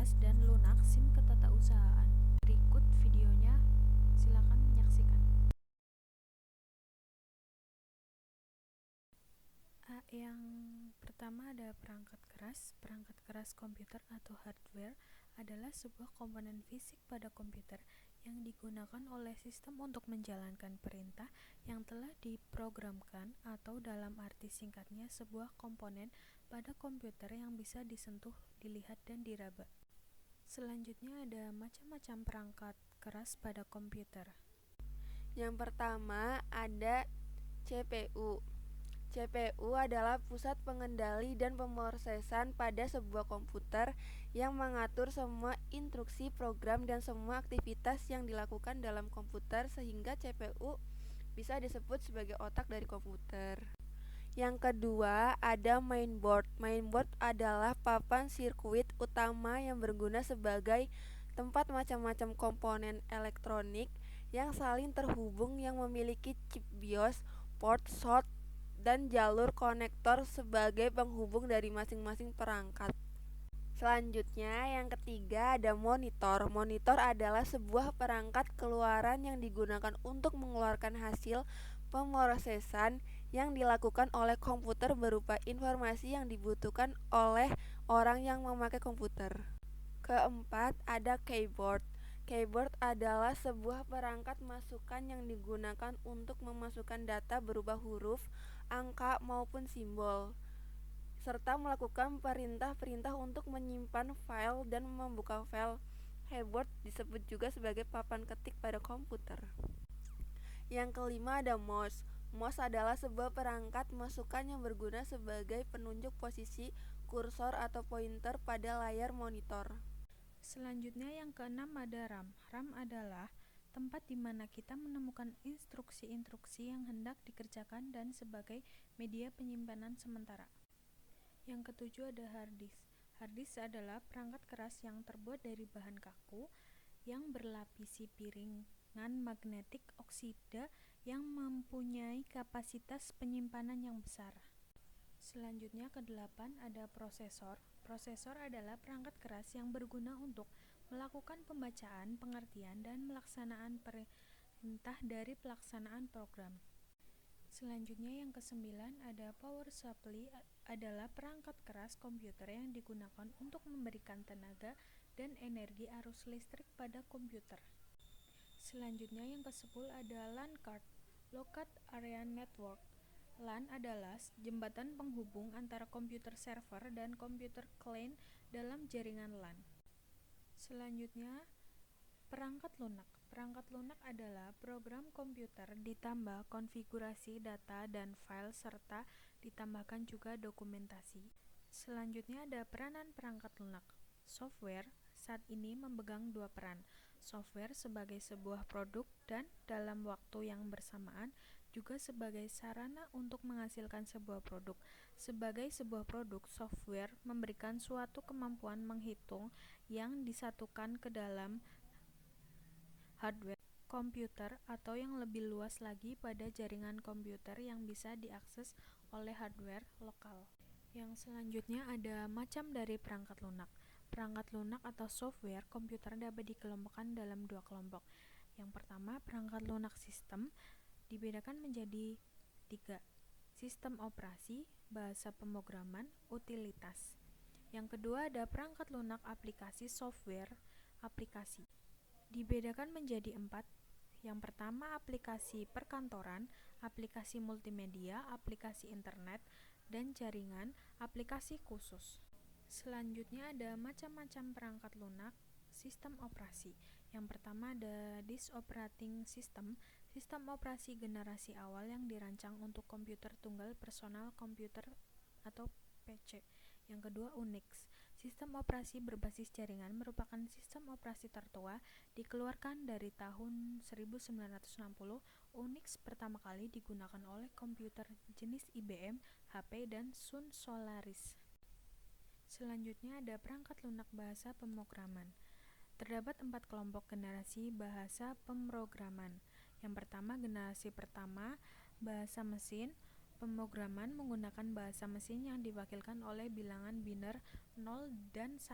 keras dan lunak SIM ketatausahaan. Berikut videonya, silakan menyaksikan. Yang pertama ada perangkat keras. Perangkat keras komputer atau hardware adalah sebuah komponen fisik pada komputer yang digunakan oleh sistem untuk menjalankan perintah yang telah diprogramkan, atau dalam arti singkatnya sebuah komponen pada komputer yang bisa disentuh, dilihat, dan diraba. Selanjutnya ada macam-macam perangkat keras pada komputer. Yang pertama ada CPU. CPU adalah pusat pengendali dan pemrosesan pada sebuah komputer yang mengatur semua instruksi program dan semua aktivitas yang dilakukan dalam komputer, sehingga CPU bisa disebut sebagai otak dari komputer. Yang kedua ada mainboard. Mainboard adalah papan sirkuit utama yang berguna sebagai tempat macam-macam komponen elektronik yang saling terhubung, yang memiliki chip BIOS, port, slot, dan jalur konektor sebagai penghubung dari masing-masing perangkat. Selanjutnya yang ketiga ada monitor. Monitor adalah sebuah perangkat keluaran yang digunakan untuk mengeluarkan hasil pemrosesan yang dilakukan oleh komputer berupa informasi yang dibutuhkan oleh orang yang memakai komputer. Keempat ada keyboard. Keyboard adalah sebuah perangkat masukan yang digunakan untuk memasukkan data berupa huruf, angka, maupun simbol, serta melakukan perintah-perintah untuk menyimpan file dan membuka file. Keyboard disebut juga sebagai papan ketik pada komputer. Yang kelima ada mouse. Mouse adalah sebuah perangkat masukan yang berguna sebagai penunjuk posisi kursor atau pointer pada layar monitor. Selanjutnya yang keenam ada RAM. RAM adalah tempat di mana kita menemukan instruksi-instruksi yang hendak dikerjakan dan sebagai media penyimpanan sementara. Yang ketujuh ada hard disk. Hard disk adalah perangkat keras yang terbuat dari bahan kaku yang berlapisi piringan magnetik oksida yang mempunyai kapasitas penyimpanan yang besar. Selanjutnya kedelapan ada prosesor. Prosesor adalah perangkat keras yang berguna untuk melakukan pembacaan, pengertian, dan melaksanaan perintah dari pelaksanaan program. Selanjutnya yang kesembilan ada power supply, adalah perangkat keras komputer yang digunakan untuk memberikan tenaga dan energi arus listrik pada komputer. Selanjutnya yang ke-10 ada LAN card, Local Area Network. LAN adalah jembatan penghubung antara komputer server dan komputer client dalam jaringan LAN. Selanjutnya, perangkat lunak. Perangkat lunak adalah program komputer ditambah konfigurasi data dan file serta ditambahkan juga dokumentasi. Selanjutnya ada peranan perangkat lunak. Software saat ini memegang dua peran. Software sebagai sebuah produk dan dalam waktu yang bersamaan juga sebagai sarana untuk menghasilkan sebuah produk. Sebagai sebuah produk, software memberikan suatu kemampuan menghitung yang disatukan ke dalam hardware komputer, atau yang lebih luas lagi pada jaringan komputer yang bisa diakses oleh hardware lokal. Yang selanjutnya ada macam dari perangkat lunak. Perangkat lunak atau software komputer dapat dikelompokkan dalam dua kelompok. Yang pertama, perangkat lunak sistem dibedakan menjadi tiga: sistem operasi, bahasa pemrograman, utilitas. Yang kedua ada perangkat lunak aplikasi software aplikasi, dibedakan menjadi empat. Yang pertama aplikasi perkantoran, aplikasi multimedia, aplikasi internet dan jaringan, aplikasi khusus. Selanjutnya ada macam-macam perangkat lunak sistem operasi. Yang pertama ada disk operating system, sistem operasi generasi awal yang dirancang untuk komputer tunggal personal komputer atau PC. Yang kedua Unix, sistem operasi berbasis jaringan, merupakan sistem operasi tertua, dikeluarkan dari tahun 1960. Unix pertama kali digunakan oleh komputer jenis IBM, HP, dan Sun Solaris. Selanjutnya ada perangkat lunak bahasa pemrograman. Terdapat 4 kelompok generasi bahasa pemrograman. Yang pertama, generasi pertama, bahasa mesin. Pemrograman menggunakan bahasa mesin yang diwakilkan oleh bilangan biner 0 dan 1.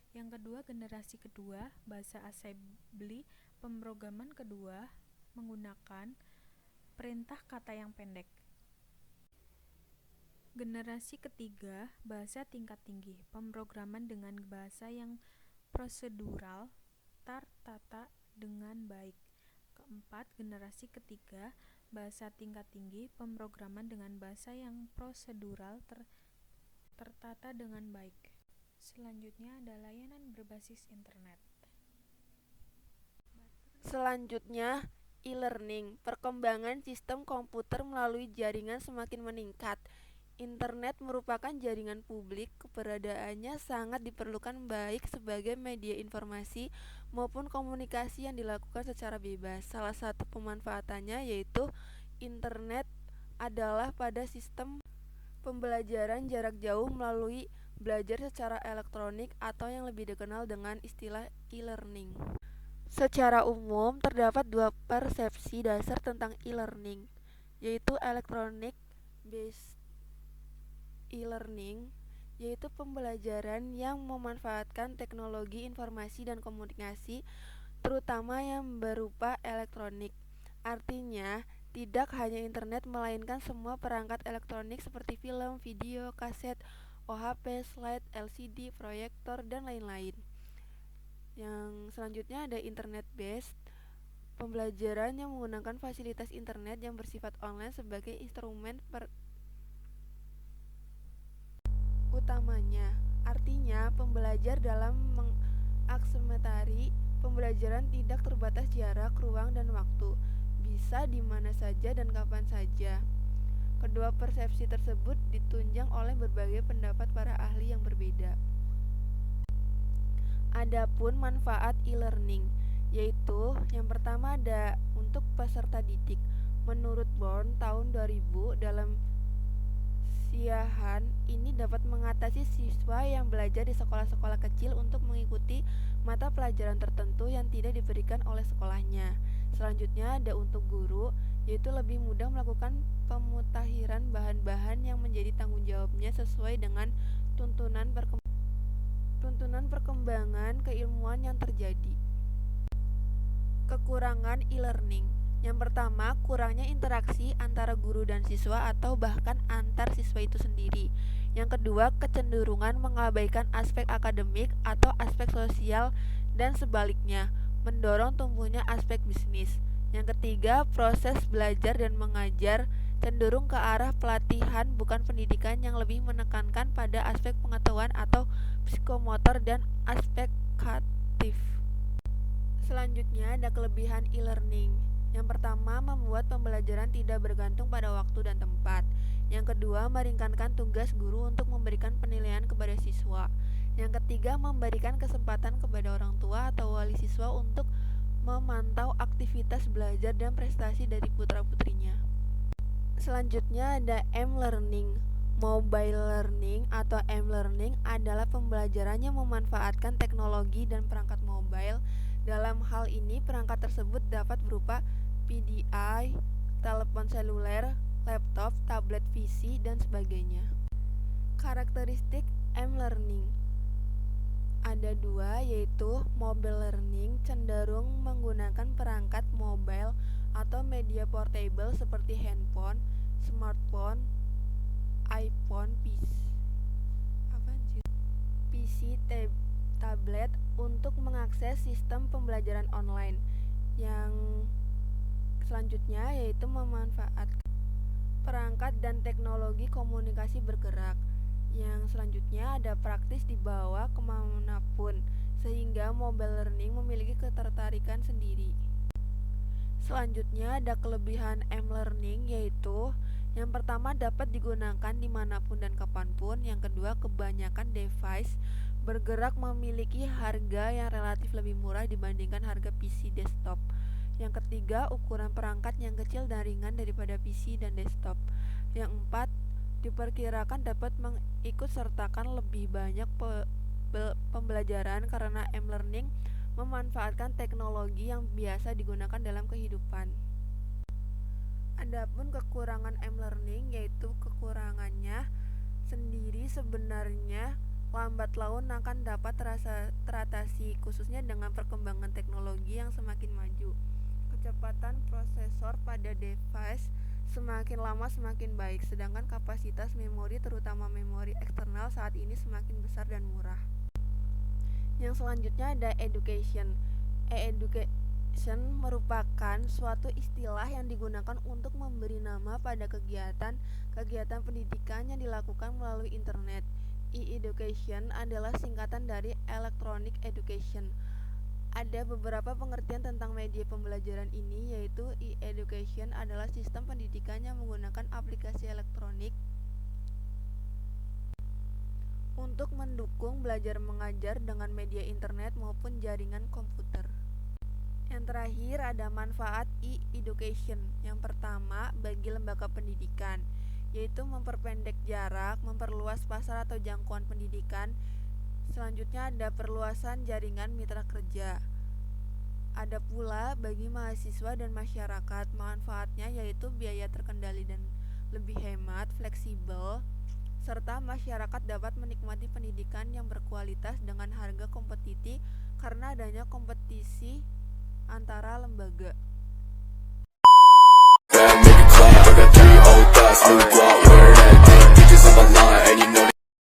Yang kedua, generasi kedua, bahasa assembly pemrograman kedua menggunakan perintah kata yang pendek. Generasi ketiga, bahasa tingkat tinggi, pemrograman dengan bahasa yang prosedural, tertata dengan baik. Keempat, generasi ketiga, bahasa tingkat tinggi, pemrograman dengan bahasa yang prosedural, tertata dengan baik. Selanjutnya ada layanan berbasis internet. Selanjutnya, e-learning. Perkembangan sistem komputer melalui jaringan semakin meningkat. Internet merupakan jaringan publik, keberadaannya sangat diperlukan baik sebagai media informasi maupun komunikasi yang dilakukan secara bebas. Salah satu pemanfaatannya yaitu internet adalah pada sistem pembelajaran jarak jauh melalui belajar secara elektronik atau yang lebih dikenal dengan istilah e-learning. Secara umum, terdapat dua persepsi dasar tentang e-learning, yaitu electronic based e-learning, yaitu pembelajaran yang memanfaatkan teknologi informasi dan komunikasi, terutama yang berupa elektronik. Artinya, tidak hanya internet melainkan semua perangkat elektronik seperti film, video, kaset, OHP, slide, LCD, proyektor, dan lain-lain. Yang selanjutnya ada internet based, pembelajaran yang menggunakan fasilitas internet yang bersifat online sebagai instrumen utamanya. Artinya, pembelajar dalam mengaksementari pembelajaran tidak terbatas jarak, ruang, dan waktu, bisa di mana saja dan kapan saja. Kedua persepsi tersebut ditunjang oleh berbagai pendapat para ahli yang berbeda. Adapun manfaat e-learning, yaitu yang pertama ada untuk peserta didik. Menurut Born tahun 2000, dalam siahan ini dapat mengatasi siswa yang belajar di sekolah-sekolah kecil untuk mengikuti mata pelajaran tertentu yang tidak diberikan oleh sekolahnya. Selanjutnya ada untuk guru, yaitu lebih mudah melakukan pemutakhiran bahan-bahan yang menjadi tanggung jawabnya sesuai dengan tuntunan perkembangan keilmuan yang terjadi. Kekurangan e-learning. Yang pertama, kurangnya interaksi antara guru dan siswa atau bahkan antar siswa itu sendiri. Yang kedua, kecenderungan mengabaikan aspek akademik atau aspek sosial dan sebaliknya, mendorong tumbuhnya aspek bisnis. Yang ketiga, proses belajar dan mengajar cenderung ke arah pelatihan bukan pendidikan yang lebih menekankan pada aspek pengetahuan atau psikomotor dan aspek kognitif. Selanjutnya ada kelebihan e-learning. Yang pertama, membuat pembelajaran tidak bergantung pada waktu dan tempat. Yang kedua, meringankan tugas guru untuk memberikan penilaian kepada siswa. Yang ketiga, memberikan kesempatan kepada orang tua atau wali siswa untuk memantau aktivitas belajar dan prestasi dari putra-putrinya. Selanjutnya ada m-learning. Mobile learning atau m-learning adalah pembelajaran yang memanfaatkan teknologi dan perangkat mobile. Dalam hal ini, perangkat tersebut dapat berupa PDI, telepon seluler, laptop, tablet PC, dan sebagainya. Karakteristik m-learning ada dua, yaitu mobile learning cenderung menggunakan perangkat mobile atau media portable seperti handphone, smartphone, iPhone, PC, tablet untuk mengakses sistem pembelajaran online. Yang selanjutnya yaitu memanfaatkan perangkat dan teknologi komunikasi bergerak. Yang selanjutnya ada praktis dibawa kemanapun, sehingga mobile learning memiliki ketertarikan sendiri. Selanjutnya ada kelebihan m-learning, yaitu yang pertama dapat digunakan dimanapun dan kapanpun. Yang kedua, kebanyakan device bergerak memiliki harga yang relatif lebih murah dibandingkan harga PC desktop. Yang ketiga, ukuran perangkat yang kecil dan ringan daripada PC dan desktop. Yang empat, diperkirakan dapat mengikutsertakan lebih banyak pembelajaran karena m-learning memanfaatkan teknologi yang biasa digunakan dalam kehidupan. Adapun kekurangan m-learning, yaitu kekurangannya sendiri sebenarnya lambat laun akan dapat teratasi, khususnya dengan perkembangan teknologi yang semakin maju. Kecepatan prosesor pada device semakin lama semakin baik, sedangkan kapasitas memori, terutama memori eksternal, saat ini semakin besar dan murah. Yang selanjutnya ada education. E-education merupakan suatu istilah yang digunakan untuk memberi nama pada kegiatan pendidikan yang dilakukan melalui internet. E-education adalah singkatan dari electronic education. Ada beberapa pengertian tentang media pembelajaran ini, yaitu e-education adalah sistem pendidikan yang menggunakan aplikasi elektronik untuk mendukung belajar mengajar dengan media internet maupun jaringan komputer. Yang terakhir ada manfaat e-education. Yang pertama, bagi lembaga pendidikan, yaitu memperpendek jarak, memperluas pasar atau jangkauan pendidikan. Selanjutnya ada perluasan jaringan mitra kerja. Ada pula bagi mahasiswa dan masyarakat, manfaatnya yaitu biaya terkendali dan lebih hemat, fleksibel, serta masyarakat dapat menikmati pendidikan yang berkualitas dengan harga kompetitif karena adanya kompetisi antara lembaga.